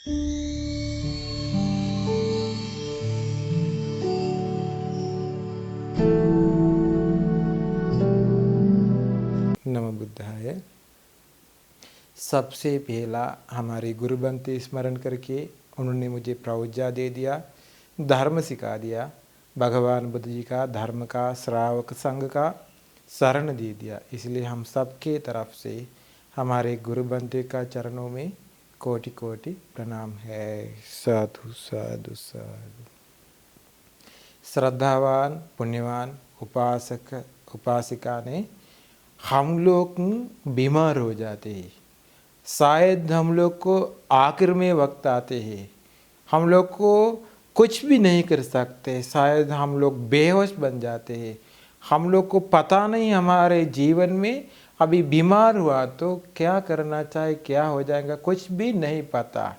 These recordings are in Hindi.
नमो बुद्धाय। सबसे पहला हमारे गुरु बनते स्मरण करके उन्होंने मुझे प्रवज्ञा दे दिया, धर्म सिखा दिया, भगवान बुद्ध जी का धर्म का श्रावक संघ का शरण दे दिया। इसलिए हम सबके तरफ से हमारे गुरु बनते का चरणों में कोटि कोटि प्रणाम है। साधु साधु साधु। श्रद्धावान पुण्यवान उपासक उपासिका ने हम लोग बीमार हो जाते हैं, शायद हम लोग को आखिर में वक्त आते हैं, हम लोग को कुछ भी नहीं कर सकते, शायद हम लोग बेहोश बन जाते हैं, हम लोग को पता नहीं हमारे जीवन में अभी बीमार हुआ तो क्या करना चाहिए, क्या हो जाएगा, कुछ भी नहीं पता।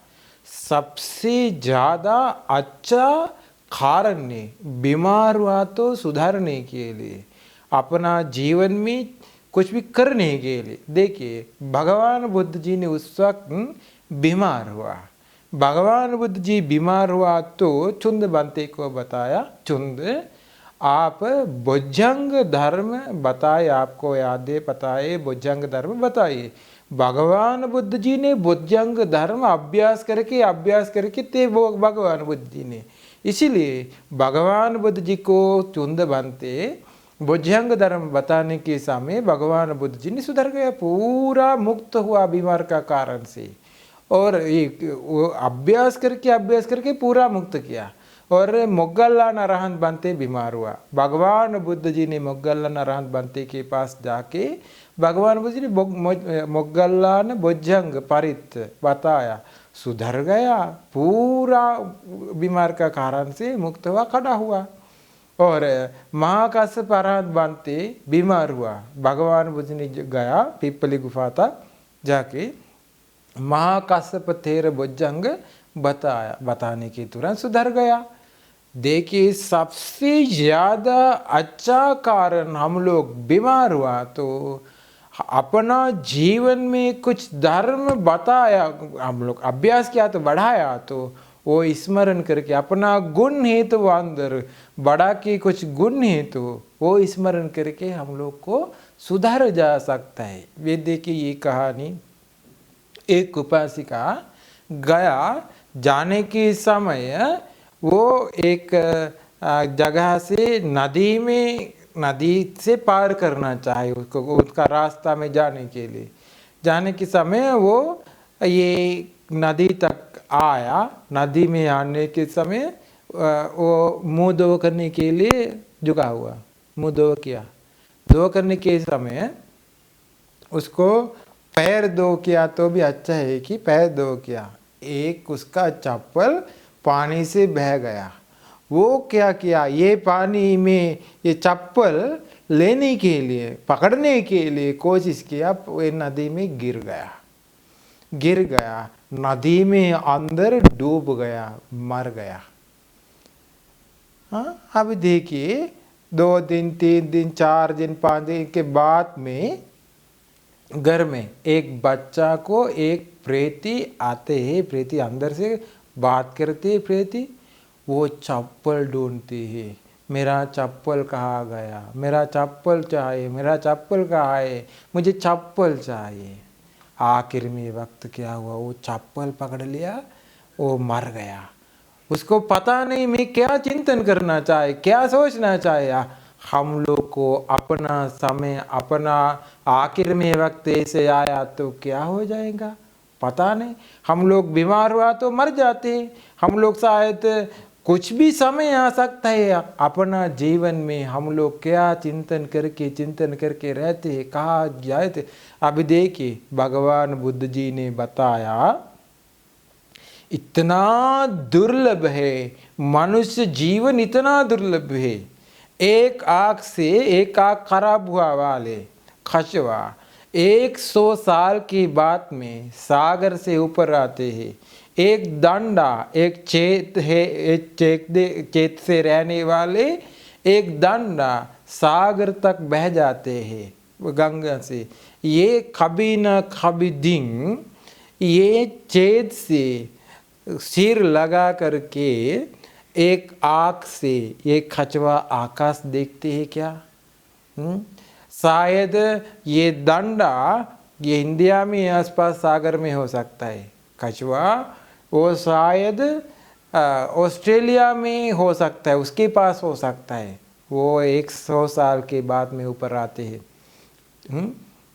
सबसे ज़्यादा अच्छा कारण है बीमार हुआ तो सुधारने के लिए, अपना जीवन में कुछ भी करने के लिए। देखिए भगवान बुद्ध जी ने उस वक्त बीमार हुआ, भगवान बुद्ध जी बीमार हुआ तो चुंद बनते को बताया, चुंद आप भुजंग धर्म बताए, आपको याद है पता है, भुजंग धर्म बताइए। भगवान बुद्ध जी ने भुजंग धर्म अभ्यास करके ते वो भगवान बुद्ध जी ने, इसीलिए भगवान बुद्ध जी को चुंद बनते भुजंग धर्म बताने के समय भगवान बुद्ध जी ने सुधर गया, पूरा मुक्त हुआ बीमार का कारण से। और एक वो अभ्यास करके पूरा मुक्त किया। और मोगल्लान अरहंत बनते बीमार हुआ, भगवान बुद्ध जी ने मोगल्लान अरहंत बनते के पास जाके भगवान बुद्ध जी ने मोगल्लान भुजंग परित बताया, सुधर गया, पूरा बीमार का कारण से मुक्त हुआ, खड़ा हुआ। और महाकाश्यप अरहंत बनते बीमार हुआ, भगवान बुद्ध ने गया पिपली गुफा तक जाके महाकाश्यप तेर भुजंग बताया, बताने के तुरंत सुधर गया। देखिए सबसे ज़्यादा अच्छा कारण हम लोग बीमार हुआ तो अपना जीवन में कुछ धर्म बताया, हम लोग अभ्यास किया तो बढ़ाया, तो वो स्मरण करके अपना गुण है तो वो अंदर बढ़ा के कुछ गुण है तो वो स्मरण करके हम लोग को सुधार जा सकता है। वे देखिए ये कहानी, एक उपासिका गया, जाने के समय वो एक जगह से नदी से पार करना चाहे, उसको उसका रास्ता में जाने के लिए, जाने के समय वो ये नदी तक आया। नदी में आने के समय वो मुँह धो करने के लिए झुका हुआ, मुँह धो किया, धो करने के समय उसको पैर धो किया तो भी अच्छा है कि पैर धो किया, एक उसका चप्पल पानी से बह गया। वो क्या किया, ये पानी में ये चप्पल लेने के लिए, पकड़ने के लिए कोशिश किया, वो नदी में गिर गया, नदी में अंदर डूब गया, मर गया। हाँ, अब देखिए 2 दिन 3 दिन 4 दिन 5 दिन के बाद में घर में एक बच्चा को एक प्रेती आते हैं, प्रेती अंदर से बात करती है, प्रेती वो चप्पल ढूंढती है, मेरा चप्पल कहाँ गया, मेरा चप्पल चाहिए, मेरा चप्पल कहाँ है, मुझे चप्पल चाहिए। आखिर में वक्त क्या हुआ, वो चप्पल पकड़ लिया, वो मर गया। उसको पता नहीं मैं क्या चिंतन करना चाहे, क्या सोचना चाहे। हम लोग को अपना समय, अपना आखिर में वक्त ऐसे आया तो क्या हो जाएगा पता नहीं। हम लोग बीमार हुआ तो मर जाते हैं, हम लोग शायद कुछ भी समय आ सकता है। अपना जीवन में हम लोग क्या चिंतन करके रहते हैं, कहाँ जाए थे। अभी देखिए भगवान बुद्ध जी ने बताया, इतना दुर्लभ है मनुष्य जीवन, इतना दुर्लभ है। एक आँख से, एक आँख खराब हुआ वाले खशवा 100 साल की बात में सागर से ऊपर आते हैं। एक दंडा, एक चेत है, एक चेत से रहने वाले एक दंडा सागर तक बह जाते हैं गंगा से। ये कभी न कभी दिन ये चेत से सिर लगा करके एक आँख से एक कछुआ आकाश देखते हैं क्या? शायद ये डंडा ये इंडिया में आसपास सागर में हो सकता है। कछुआ वो शायद ऑस्ट्रेलिया में हो सकता है, उसके पास हो सकता है। वो 100 साल के बाद में ऊपर आते हैं।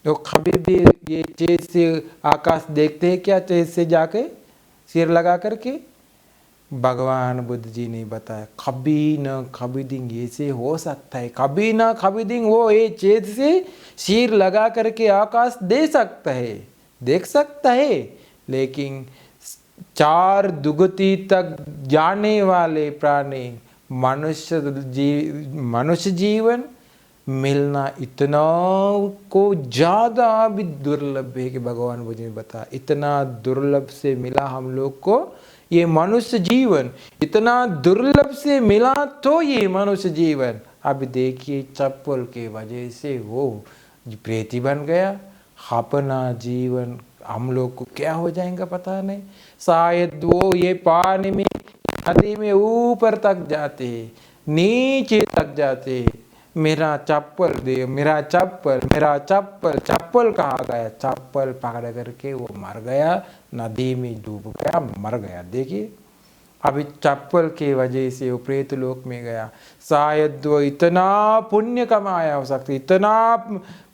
तो कभी भी ये चेत से आकाश देखते हैं क्या? चेत से जाके सिर लगा करके? भगवान बुद्ध जी ने बताया कभी न कभी दिन ऐसे हो सकता है, कभी न कभी दिन वो ये चेत से सिर लगा करके आकाश दे सकता है, देख सकता है। लेकिन 4 दुगति तक जाने वाले प्राणी मनुष्य जीवन मिलना इतना को ज़्यादा भी दुर्लभ है कि भगवान बुद्ध ने बताया इतना दुर्लभ से मिला हम लोग को ये मनुष्य जीवन, इतना दुर्लभ से मिला तो ये मनुष्य जीवन। अब देखिए चप्पल के वजह से वो प्रेती बन गया। अपना जीवन हम लोग को क्या हो जाएगा पता नहीं। शायद वो ये पानी में नदी में ऊपर तक जाते हैं, नीचे तक जाते हैं। मेरा चप्पल दे, मेरा चप्पल, मेरा चप्पल, चप्पल कहाँ गया? चप्पल पकड़ करके वो मर गया, नदी में डूब गया, मर गया। देखिए अभी चप्पल के वजह से वो प्रेत लोक में गया। शायद वो इतना पुण्य कमाया हो सकता है, इतना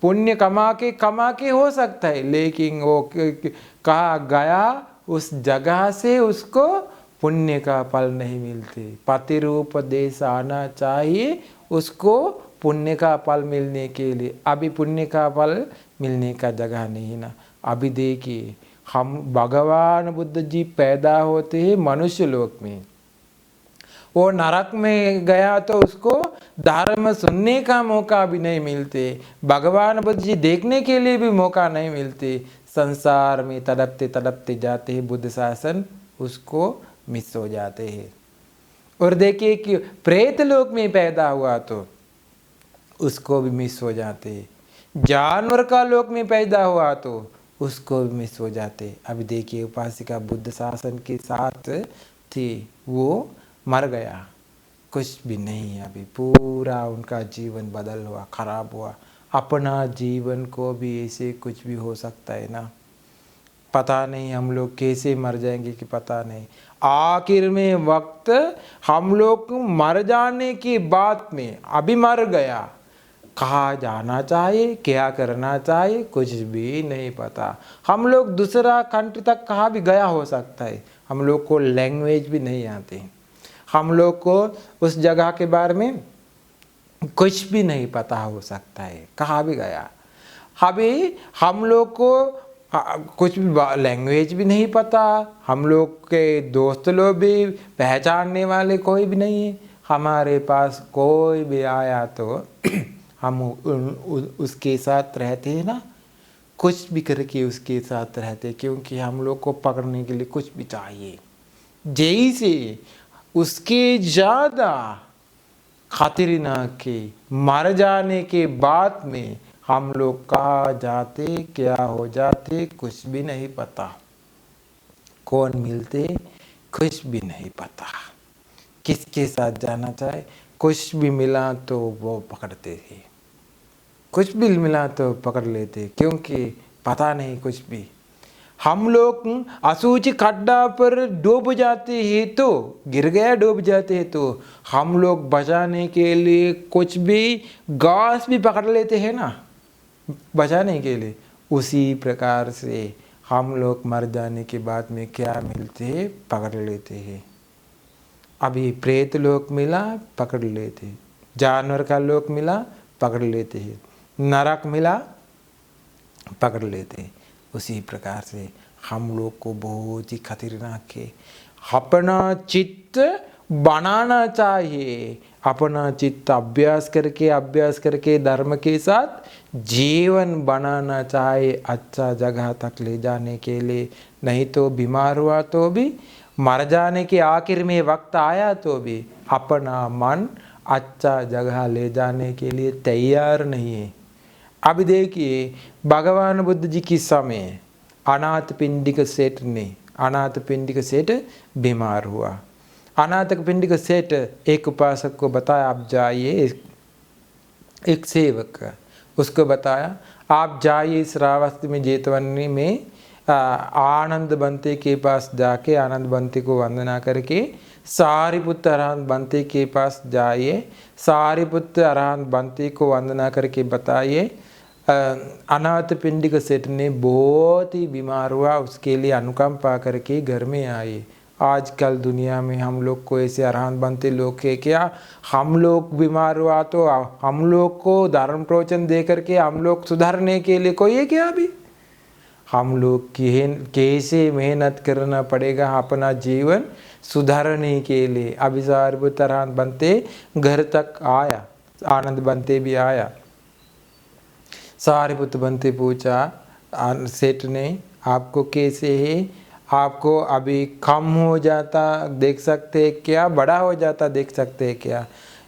पुण्य कमा के हो सकता है, लेकिन वो कहा गया उस जगह से उसको पुण्य का फल नहीं मिलते। पति रूप देश आना चाहिए उसको पुण्य का फल मिलने के लिए। अभी पुण्य का फल मिलने का जगह नहीं ना। अभी देखिए हम भगवान बुद्ध जी पैदा होते हैं मनुष्य लोक में, वो नरक में गया तो उसको धर्म सुनने का मौका भी नहीं मिलते, भगवान बुद्ध जी देखने के लिए भी मौका नहीं मिलते। संसार में तड़पते तड़पते जाते हैं, बुद्ध शासन उसको मिस हो जाते हैं। और देखिए कि प्रेत लोक में पैदा हुआ तो उसको भी मिस हो जाते, जानवर का लोक में पैदा हुआ तो उसको भी मिस हो जाते। अभी देखिए उपासिका बुद्ध शासन के साथ थी, वो मर गया, कुछ भी नहीं। अभी पूरा उनका जीवन बदल हुआ, खराब हुआ। अपना जीवन को भी ऐसे कुछ भी हो सकता है ना, पता नहीं हम लोग कैसे मर जाएंगे कि पता नहीं। आखिर में वक्त हम लोग मर जाने के बाद में, अभी मर गया, कहाँ जाना चाहिए, क्या करना चाहिए, कुछ भी नहीं पता। हम लोग दूसरा कंट्री तक कहाँ भी गया हो सकता है, हम लोग को लैंग्वेज भी नहीं आती, हम लोग को उस जगह के बारे में कुछ भी नहीं पता हो सकता है, कहाँ भी गया। अभी हम लोग को कुछ भी लैंग्वेज भी नहीं पता, हम लोग के दोस्त लोग भी पहचानने वाले कोई भी नहीं है। हमारे पास कोई भी आया तो हम उसके साथ रहते हैं ना, कुछ भी करके उसके साथ रहते, क्योंकि हम लोग को पकड़ने के लिए कुछ भी चाहिए। जैसे उसके ज़्यादा खतरनाक के मर जाने के बाद में हम लोग कहाँ जाते, क्या हो जाते, कुछ भी नहीं पता, कौन मिलते कुछ भी नहीं पता, किसके साथ जाना चाहे, कुछ भी मिला तो वो पकड़ते थे, कुछ भी मिला तो पकड़ लेते, क्योंकि पता नहीं कुछ भी। हम लोग असूची खड्डा पर डूब जाते हैं तो, गिर गया डूब जाते हैं तो हम लोग बचाने के लिए कुछ भी घास भी पकड़ लेते हैं ना, बचाने के लिए। उसी प्रकार से हम लोग मर जाने के बाद में क्या मिलते हैं, पकड़ लेते हैं। अभी प्रेत लोक मिला, पकड़ लेते, जानवर का लोक मिला, पकड़ लेते हैं, नरक मिला, पकड़ लेते। उसी प्रकार से हम लोग को बहुत ही खतरनाक है। अपना चित्त बनाना चाहिए, अपना चित्त अभ्यास करके धर्म के साथ जीवन बनाना चाहिए, अच्छा जगह तक ले जाने के लिए। नहीं तो बीमार हुआ तो भी, मर जाने के आखिर में वक्त आया तो भी अपना मन अच्छा जगह ले जाने के लिए तैयार नहीं है। अभी देखिए भगवान बुद्ध जी के समय अनाथ पिंडिक सेठ ने अनाथ पिंडिक सेठ बीमार हुआ। अनाथ पिंडिक सेठ एक उपासक को बताया, आप जाइए, एक सेवक उसको बताया, आप जाइए श्रावस्ती में जेतवनी में आनंद बंते के पास जाके आनंद बंते को वंदना करके सारिपुत्र अरहंत बंते के पास जाइए, सारिपुत्र अरहंत बंते को वंदना करके बताइए अनाथ पिंडिक सेठ ने बहुत ही बीमार हुआ, उसके लिए अनुकंपा करके घर में आए। आजकल दुनिया में हम लोग को ऐसे अरहंत बनते लोग के क्या, हम लोग बीमार हुआ तो हम लोग को धर्म प्रवचन दे करके हम लोग सुधारने के लिए कोई है क्या? अभी हम लोग कैसे मेहनत करना पड़ेगा अपना जीवन सुधारने के लिए। अभी सारिपुत्र अरहंत बनते घर तक आया, आनंद बनते भी आया। सारिपुत्र बनते पूछा सेठ ने, आपको कैसे है? आपको अभी कम हो जाता देख सकते क्या, बड़ा हो जाता देख सकते क्या?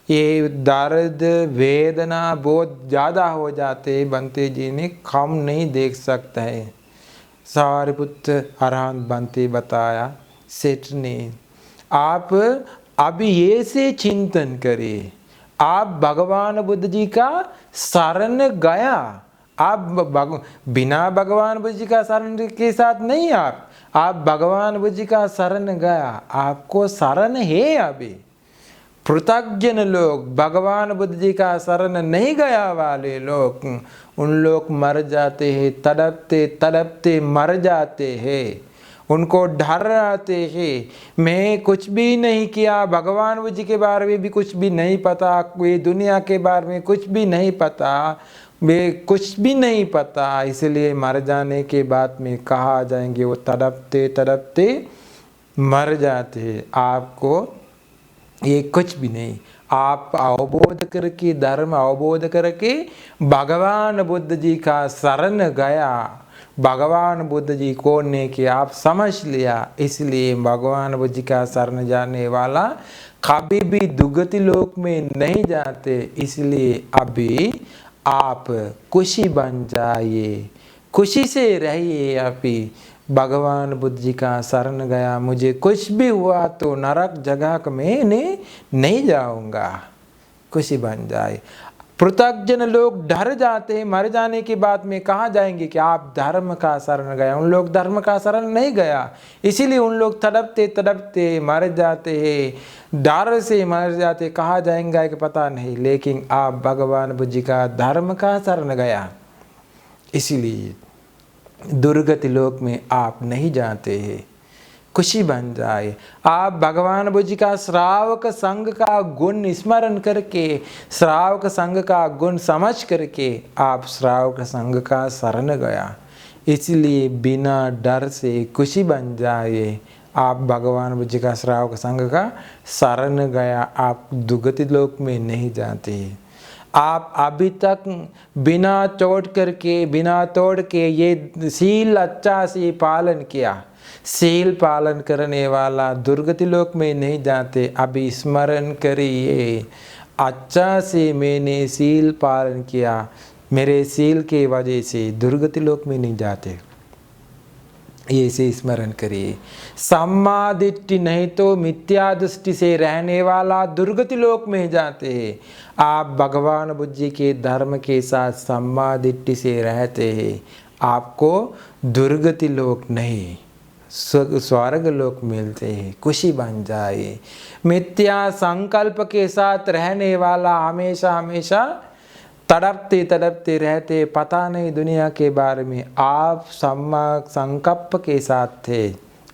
ये दर्द वेदना बहुत ज़्यादा हो जाते बनते जी ने कम नहीं देख सकता है। सारिपुत्र अरहंत बनते बताया सेठ ने, आप अभी ऐसे चिंतन करिए, आप भगवान बुद्ध जी का शरण गया, आप बिना भगवान बुद्ध जी का शरण के साथ नहीं, आप भगवान बुद्ध जी का शरण गया, आपको शरण है। अभी पृथग्जन लोग भगवान बुद्ध जी का शरण नहीं गया वाले लोग, उन लोग मर जाते हैं, तड़पते तड़पते मर जाते हैं, उनको डर आते हैं। मैं कुछ भी नहीं किया, भगवान बुद्ध जी के बारे में भी कुछ भी नहीं पता, कोई दुनिया के बारे में कुछ भी नहीं पता, मैं कुछ भी नहीं पता, इसलिए मर जाने के बाद में कहा जाएंगे वो तड़पते तड़पते मर जाते हैं। आपको ये कुछ भी नहीं, आप अवबोध करके धर्म अवबोध करके भगवान बुद्ध जी का शरण गया, भगवान बुद्ध जी कौन ने कि आप समझ लिया, इसलिए भगवान बुद्ध जी का शरण जाने वाला कभी भी दुर्गति लोक में नहीं जाते। इसलिए अभी आप खुशी बन जाइए, खुशी से रहिए। अभी भगवान बुद्ध जी का शरण गया, मुझे कुछ भी हुआ तो नरक जगह में नहीं जाऊंगा, खुशी बन जाए। पृथग्जन लोग डर जाते हैं, मर जाने के बाद में कहा जाएंगे कि आप धर्म का शरण गया, उन लोग धर्म का शरण नहीं गया, इसीलिए उन लोग तड़पते तड़पते मर जाते हैं, डर से मर जाते, कहा जाएंगा कि पता नहीं। लेकिन आप भगवान बुद्ध जी का धर्म का शरण गया, इसीलिए दुर्गति लोक में आप नहीं जाते हैं, खुशी बन जाए। आप भगवान बुद्ध जी का श्रावक संघ का गुण स्मरण करके, श्रावक संघ का गुण समझ करके आप श्रावक संघ का शरण गया, इसलिए बिना डर से खुशी बन जाए। आप भगवान बुद्ध जी का श्रावक संघ का शरण गया, आप दुर्गति लोक में नहीं जाते। आप अभी तक बिना तोड़ के ये शील अच्छा से पालन किया, शील पालन करने वाला दुर्गति लोक में नहीं जाते। अभी स्मरण करिए, अच्छा से मैंने शील पालन किया, मेरे शील के वजह से दुर्गति लोक में नहीं जाते, ये से स्मरण करिए। सम्मा दृष्टि नहीं तो मिथ्या दृष्टि से रहने वाला दुर्गति लोक में जाते हैं। आप भगवान बुद्ध जी के धर्म के साथ सम्मा दृष्टि से रहते हैं, आपको दुर्गति लोक नहीं स्वर्ग लोक मिलते हैं, खुशी बन जाए। मिथ्या संकल्प के साथ रहने वाला हमेशा हमेशा तड़पते तड़पते रहते, पता नहीं दुनिया के बारे में। आप सम्मा संकल्प के साथ थे,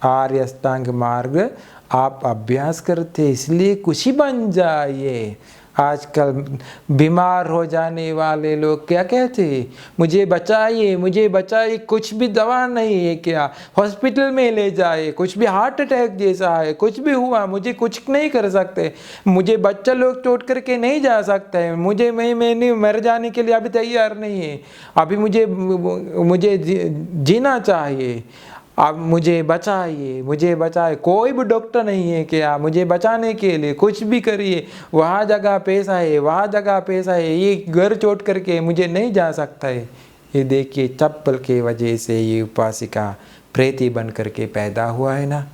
आर्य अष्टांग मार्ग आप अभ्यास करते, इसलिए खुशी बन जाइए। आजकल बीमार हो जाने वाले लोग क्या कहते हैं, मुझे बचाइए, मुझे बचाइए, कुछ भी दवा नहीं है क्या, हॉस्पिटल में ले जाए, कुछ भी हार्ट अटैक जैसा है, कुछ भी हुआ, मुझे कुछ नहीं कर सकते, मुझे बच्चा लोग चोट करके नहीं जा सकता है, मैंने मर जाने के लिए अभी तैयार नहीं है, अभी मुझे जीना चाहिए, आप मुझे बचाइए, कोई भी डॉक्टर नहीं है कि आप मुझे बचाने के लिए कुछ भी करिए, वहाँ जगह पैसा है, ये घर चोट करके मुझे नहीं जा सकता है। ये देखिए चप्पल के वजह से ये उपासिका प्रेती बन करके पैदा हुआ है ना।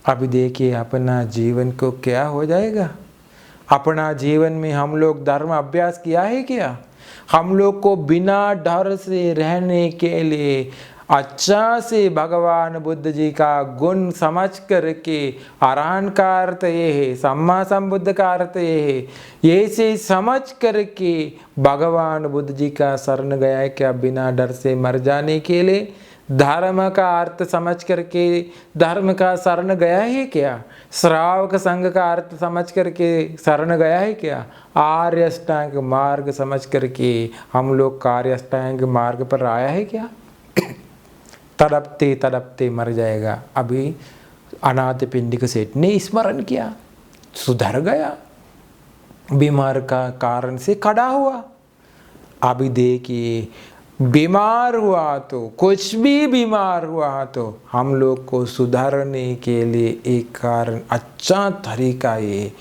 अभी देखिए अपना जीवन को क्या हो जाएगा। अपना जीवन में हम लोग धर्म अभ्यास किया है क्या? हम लोग को बिना डर से रहने के लिए अच्छा से भगवान बुद्ध जी का गुण समझ करके, अरहंत का अर्थ ये है, सम्मा संबुद्ध का अर्थ ये है, ये से समझ करके भगवान बुद्ध जी का शरण गया है क्या? बिना डर से मर जाने के लिए धर्म का अर्थ समझ करके धर्म का शरण गया है क्या? श्रावक संघ का अर्थ समझ करके शरण गया है क्या? आर्य अष्टांग मार्ग समझ करके हम लोग कार्य अष्टांग मार्ग पर आया है क्या? तड़पते तड़पते मर जाएगा। अभी अनाथ पिंडिक सेठ ने स्मरण किया, सुधर गया, बीमार का कारण से खड़ा हुआ। अभी देखिए बीमार हुआ तो, कुछ भी बीमार हुआ तो हम लोग को सुधारने के लिए एक कारण अच्छा तरीका ये,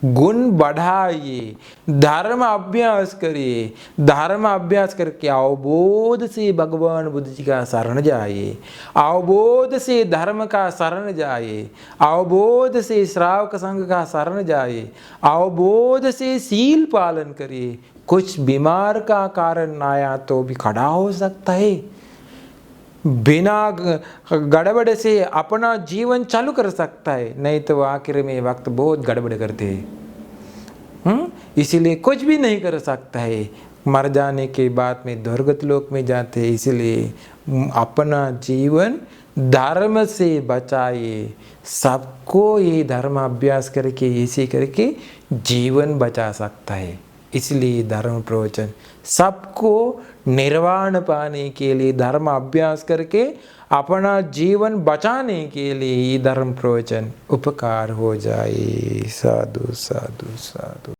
गुण बढ़ाइए, धर्म अभ्यास करिए। धर्म अभ्यास करके अवबोध से भगवान बुद्ध जी का शरण जाइए, अवबोध से धर्म का शरण जाइए, अवबोध से श्रावक संघ का शरण जाइए, अवबोध से शील पालन करिए। कुछ बीमार का कारण आया तो भी खड़ा हो सकता है। बिना गड़बड़ से अपना जीवन चालू कर सकता है, नहीं तो आखिर में वक्त बहुत गड़बड़ करते हैं। इसीलिए कुछ भी नहीं कर सकता है, मर जाने के बाद में दुर्गत लोक में जाते हैं। इसलिए अपना जीवन धर्म से बचाइए। सबको ये धर्म अभ्यास करके इसी करके जीवन बचा सकता है। इसलिए धर्म प्रवचन सबको निर्वाण पाने के लिए, धर्म अभ्यास करके अपना जीवन बचाने के लिए ये धर्म प्रवचन उपकार हो जाए। साधु साधु साधु।